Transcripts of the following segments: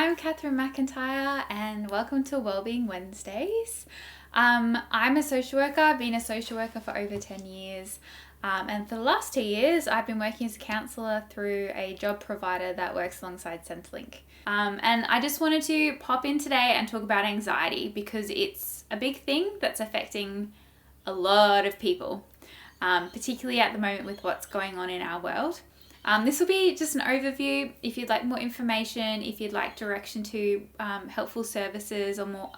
I'm Katherine McIntyre and welcome to Wellbeing Wednesdays. I'm a social worker. I've been a social worker for over 10 years. And for the last 2 years, I've been working as a counsellor through a job provider that works alongside Centrelink. And I just wanted to pop in today and talk about anxiety because it's a big thing that's affecting a lot of people, particularly at the moment with what's going on in our world. This will be just an overview. If you'd like more information, if you'd like direction to helpful services or more,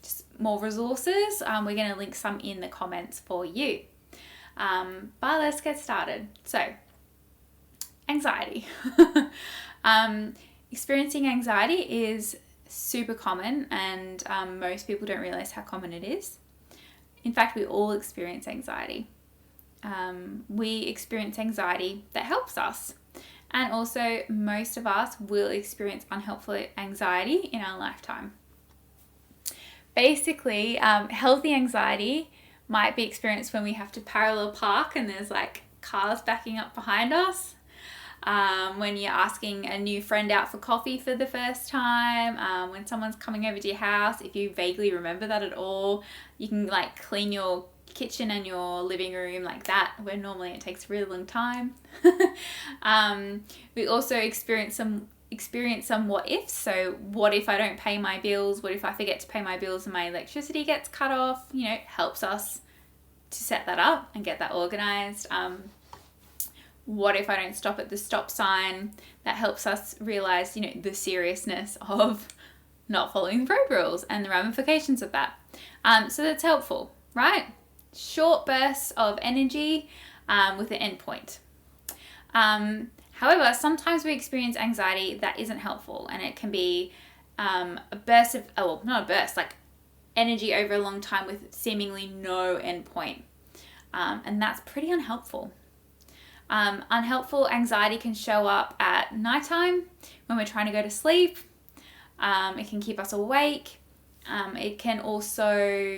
just more resources, we're going to link some in the comments for you. But let's get started. So, anxiety. Experiencing anxiety is super common, and most people don't realize how common it is. In fact, we all experience anxiety. We experience anxiety that helps us. And also, most of us will experience unhelpful anxiety in our lifetime. Basically, healthy anxiety might be experienced when we have to parallel park and there's like cars backing up behind us. When you're asking a new friend out for coffee for the first time, when someone's coming over to your house, if you vaguely remember that at all, you can like clean your kitchen and your living room like that, where normally it takes a really long time. We also experience some what ifs. So what if I don't pay my bills? What if I forget to pay my bills and my electricity gets cut off? Helps us to set that up and get that organized. What if I don't stop at the stop sign? That helps us realize, the seriousness of not following the road rules and the ramifications of that. So that's helpful, right? Short bursts of energy with an end point. However, sometimes we experience anxiety that isn't helpful, and it can be a burst of, not a burst, like energy over a long time with seemingly no end point. And that's pretty unhelpful. Unhelpful anxiety can show up at nighttime when we're trying to go to sleep. It can keep us awake. It can also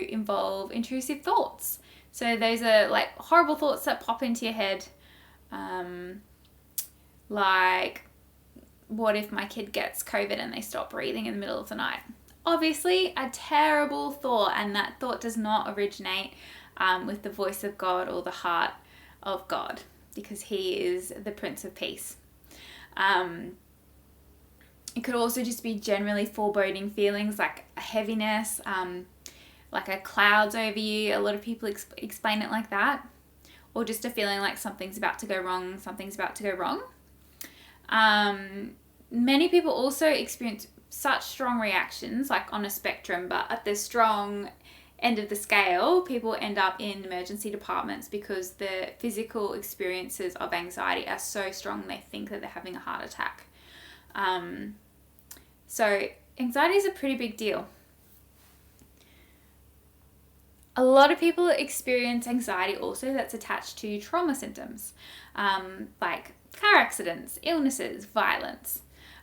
involve intrusive thoughts. So those are like horrible thoughts that pop into your head. Like, what if my kid gets COVID and they stop breathing in the middle of the night? Obviously, a terrible thought, and that thought does not originate with the voice of God or the heart of God, because He is the Prince of Peace. It could also just be generally foreboding feelings like a heaviness, like a clouds over you. A lot of people explain it like that. Or just a feeling like something's about to go wrong, Many people also experience such strong reactions, like on a spectrum, but at the strong end of the scale, people end up in emergency departments because the physical experiences of anxiety are so strong they think that they're having a heart attack. So anxiety is a pretty big deal. A lot of people experience anxiety also that's attached to trauma symptoms, like car accidents, illnesses, violence.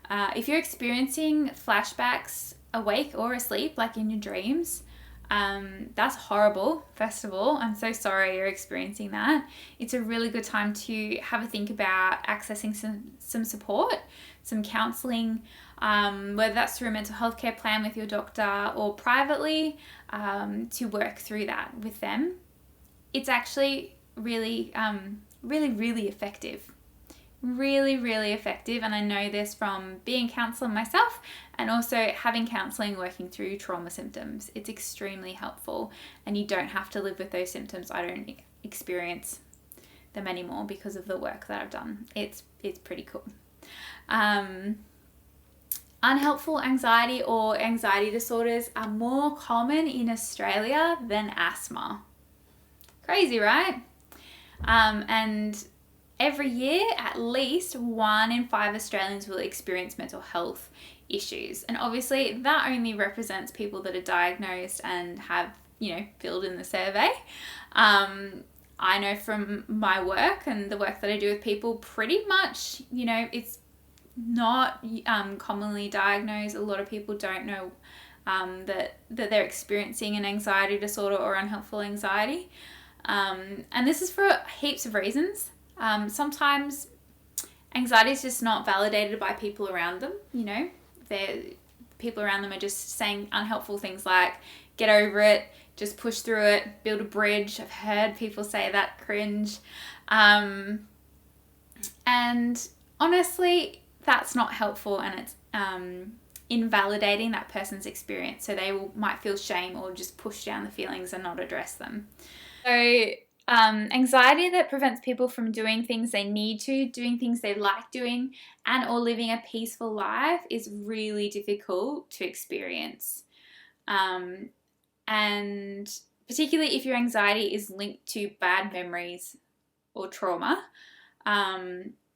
If you're experiencing flashbacks awake or asleep, like in your dreams, that's horrible. First of all, I'm so sorry you're experiencing that. It's a really good time to have a think about accessing some support, some counselling, whether that's through a mental health care plan with your doctor or privately, to work through that with them. It's actually really effective. Really, really effective. And I know this from being a counsellor myself and also having counselling working through trauma symptoms. It's extremely helpful, and you don't have to live with those symptoms. I don't experience them anymore because of the work that I've done. It's pretty cool. Unhelpful anxiety or anxiety disorders are more common in Australia than asthma. Crazy, right? And every year, at least 1 in 5 Australians will experience mental health issues. And obviously, that only represents people that are diagnosed and have, filled in the survey. I know from my work and the work that I do with people, pretty much, it's not commonly diagnosed. A lot of people don't know that they're experiencing an anxiety disorder or unhelpful anxiety. And this is for heaps of reasons. Sometimes anxiety is just not validated by people around them, people around them are just saying unhelpful things like, get over it, just push through it, build a bridge. I've heard people say that, cringe. And honestly, that's not helpful, and it's invalidating that person's experience. So they might feel shame or just push down the feelings and not address them. So anxiety that prevents people from doing things they need to, doing things they like doing, and or living a peaceful life is really difficult to experience. And particularly if your anxiety is linked to bad memories or trauma,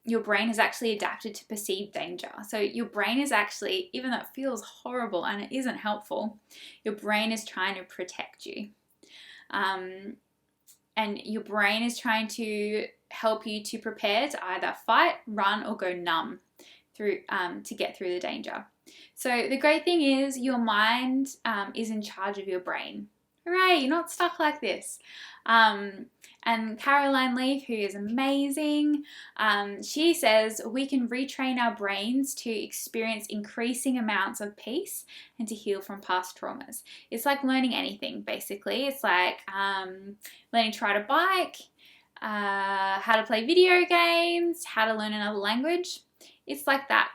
your brain has actually adapted to perceive danger. So your brain is actually, even though it feels horrible and it isn't helpful, your brain is trying to protect you. And your brain is trying to help you to prepare to either fight, run, or go numb through to get through the danger. So the great thing is your mind is in charge of your brain. Hooray, you're not stuck like this. And Caroline Leaf, who is amazing, she says we can retrain our brains to experience increasing amounts of peace and to heal from past traumas. It's like learning anything, basically. It's like learning to ride a bike, how to play video games, how to learn another language. It's like that.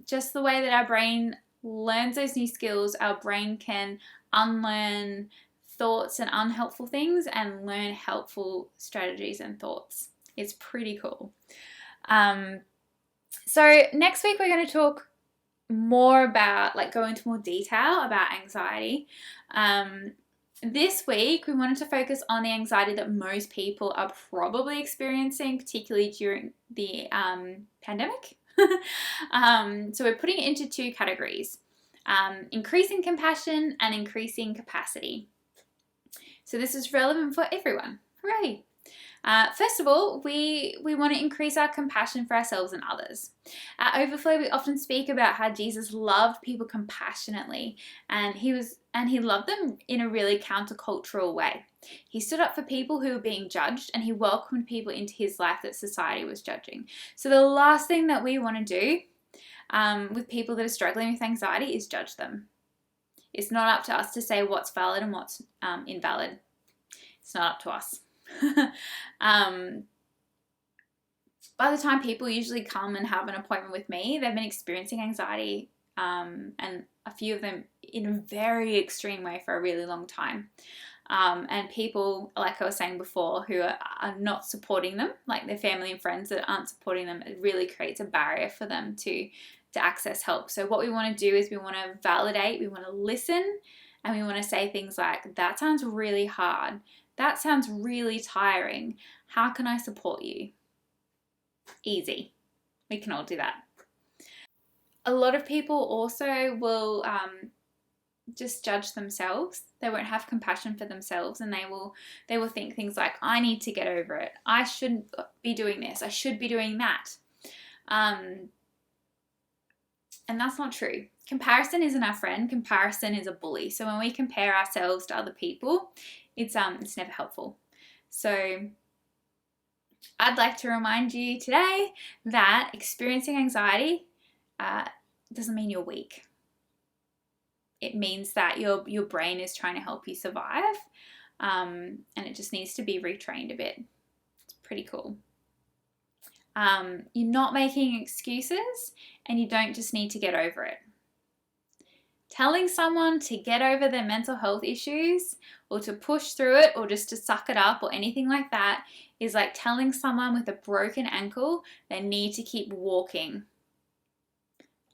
Just the way that our brain learns those new skills, our brain can unlearn thoughts and unhelpful things and learn helpful strategies and thoughts. It's pretty cool. So next week we're going to talk more about, go into more detail about anxiety. This week we wanted to focus on the anxiety that most people are probably experiencing, particularly during the pandemic. So we're putting it into two categories. Increasing compassion and increasing capacity. So this is relevant for everyone. Hooray! First of all, we want to increase our compassion for ourselves and others. At Overflow, we often speak about how Jesus loved people compassionately, and he loved them in a really countercultural way. He stood up for people who were being judged, and he welcomed people into his life that society was judging. So the last thing that we want to do with people that are struggling with anxiety is judge them. It's not up to us to say what's valid and what's invalid. It's not up to us. By the time people usually come and have an appointment with me, they've been experiencing anxiety, and a few of them in a very extreme way for a really long time. And people, like I was saying before, who are not supporting them, like their family and friends that aren't supporting them, it really creates a barrier for them to access help. So what we want to do is we want to validate, we want to listen, and we want to say things like, that sounds really hard. That sounds really tiring. How can I support you? Easy. We can all do that. A lot of people also will just judge themselves. They won't have compassion for themselves, and they will think things like, I need to get over it. I shouldn't be doing this. I should be doing that. And that's not true. Comparison isn't our friend. Comparison is a bully. So when we compare ourselves to other people, it's never helpful. So I'd like to remind you today that experiencing anxiety doesn't mean you're weak. It means that your brain is trying to help you survive, and it just needs to be retrained a bit. It's pretty cool. You're not making excuses, and you don't just need to get over it. Telling someone to get over their mental health issues or to push through it or just to suck it up or anything like that is like telling someone with a broken ankle they need to keep walking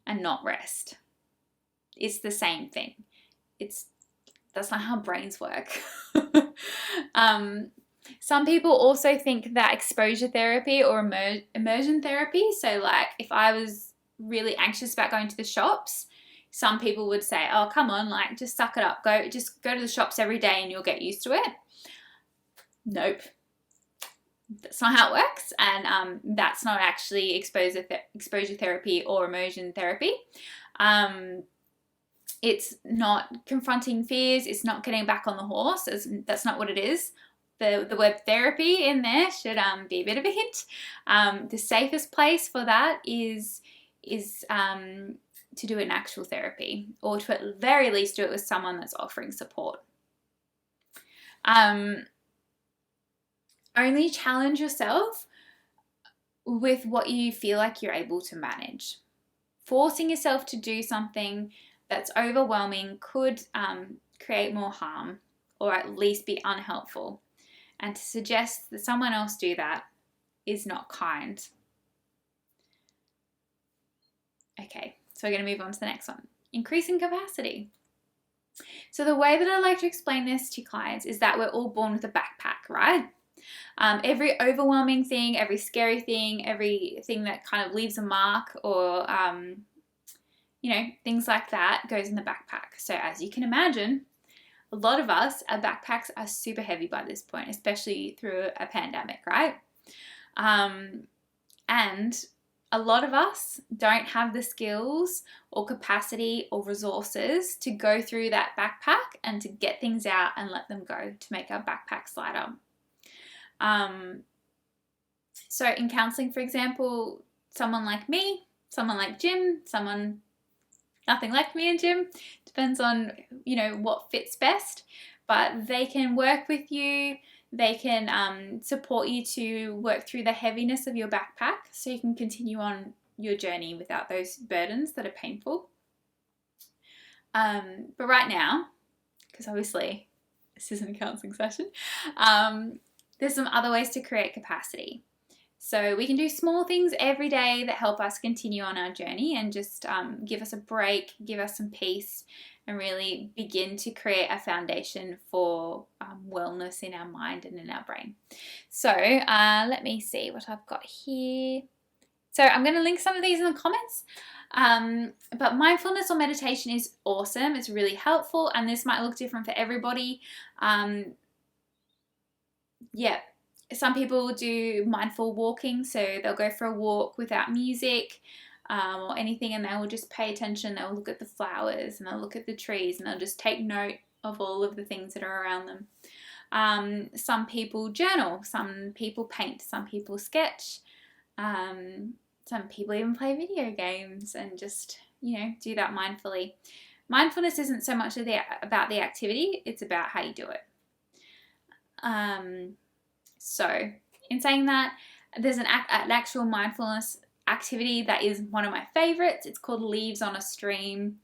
and not rest. It's the same thing. That's not how brains work. Some people also think that exposure therapy or immersion therapy, so like if I was really anxious about going to the shops, some people would say, oh, come on, like just suck it up. Just go to the shops every day and you'll get used to it. Nope. That's not how it works, and that's not actually exposure therapy or immersion therapy. It's not confronting fears. It's not getting back on the horse. That's not what it is. The word therapy in there should be a bit of a hint. The safest place for that is to do it in actual therapy, or to at the very least do it with someone that's offering support. Only challenge yourself with what you feel like you're able to manage. Forcing yourself to do something that's overwhelming could create more harm, or at least be unhelpful. And to suggest that someone else do that is not kind. Okay, so we're going to move on to the next one. Increasing capacity. So the way that I like to explain this to clients is that we're all born with a backpack, right? Every overwhelming thing, every scary thing, everything that kind of leaves a mark, or things like that goes in the backpack. So as you can imagine, a lot of us, our backpacks are super heavy by this point, especially through a pandemic, right? And a lot of us don't have the skills or capacity or resources to go through that backpack and to get things out and let them go, to make our backpacks lighter. So in counseling, for example, someone like me, someone like Jim, someone nothing like me and Jim, depends on, what fits best, but they can work with you. They can support you to work through the heaviness of your backpack so you can continue on your journey without those burdens that are painful. But right now, because obviously this isn't a counseling session, there's some other ways to create capacity. So we can do small things every day that help us continue on our journey and just give us a break, give us some peace, and really begin to create a foundation for wellness in our mind and in our brain. So let me see what I've got here. So I'm going to link some of these in the comments. But mindfulness or meditation is awesome. It's really helpful, and this might look different for everybody. Some people do mindful walking, so they'll go for a walk without music or anything, and they will just pay attention. They'll look at the flowers and they'll look at the trees, and they'll just take note of all of the things that are around them. Some people journal, some people paint, some people sketch, some people even play video games and just, do that mindfully. Mindfulness isn't so much about the activity, it's about how you do it. So in saying that, there's an actual mindfulness activity that is one of my favorites. It's called Leaves on a Stream.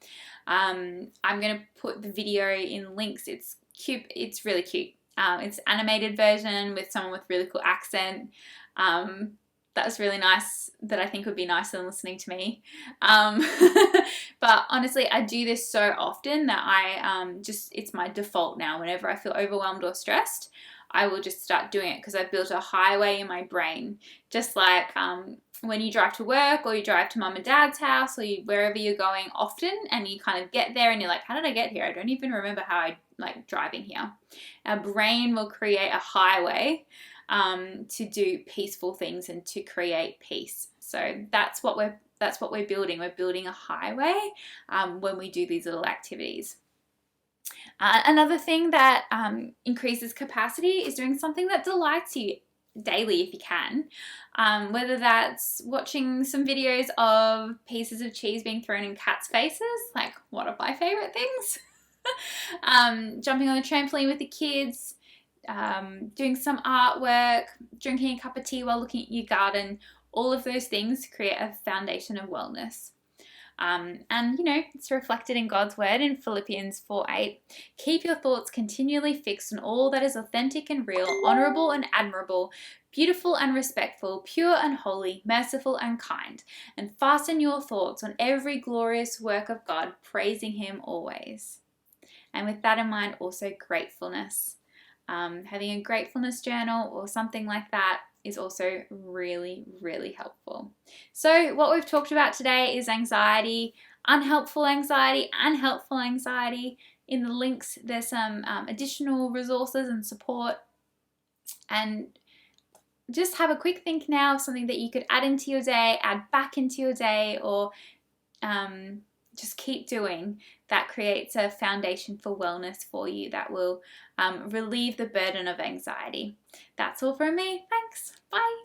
I'm going to put the video in links. It's cute. It's really cute. It's an animated version with someone with really cool accent. That's really nice, that I think would be nicer than listening to me. But honestly, I do this so often that I it's my default now. Whenever I feel overwhelmed or stressed, I will just start doing it because I've built a highway in my brain. Just like when you drive to work or you drive to mum and dad's house or wherever you're going often, and you kind of get there and you're like, how did I get here? I don't even remember how I driving here. Our brain will create a highway to do peaceful things and to create peace. So that's what we're building. We're building a highway when we do these little activities. Another thing that increases capacity is doing something that delights you daily if you can. Whether that's watching some videos of pieces of cheese being thrown in cats' faces, like one of my favorite things. Jumping on the trampoline with the kids, doing some artwork, drinking a cup of tea while looking at your garden. All of those things create a foundation of wellness. And it's reflected in God's word in Philippians 4:8. Keep your thoughts continually fixed on all that is authentic and real, honorable and admirable, beautiful and respectful, pure and holy, merciful and kind, and fasten your thoughts on every glorious work of God, praising Him always. And with that in mind, also gratefulness. Having a gratefulness journal or something like that is also really, really helpful. So what we've talked about today is anxiety, unhelpful anxiety, and helpful anxiety. In the links, there's some additional resources and support. And just have a quick think now of something that you could add into your day, add back into your day, or just keep doing. That creates a foundation for wellness for you that will relieve the burden of anxiety. That's all from me. Thanks. Bye.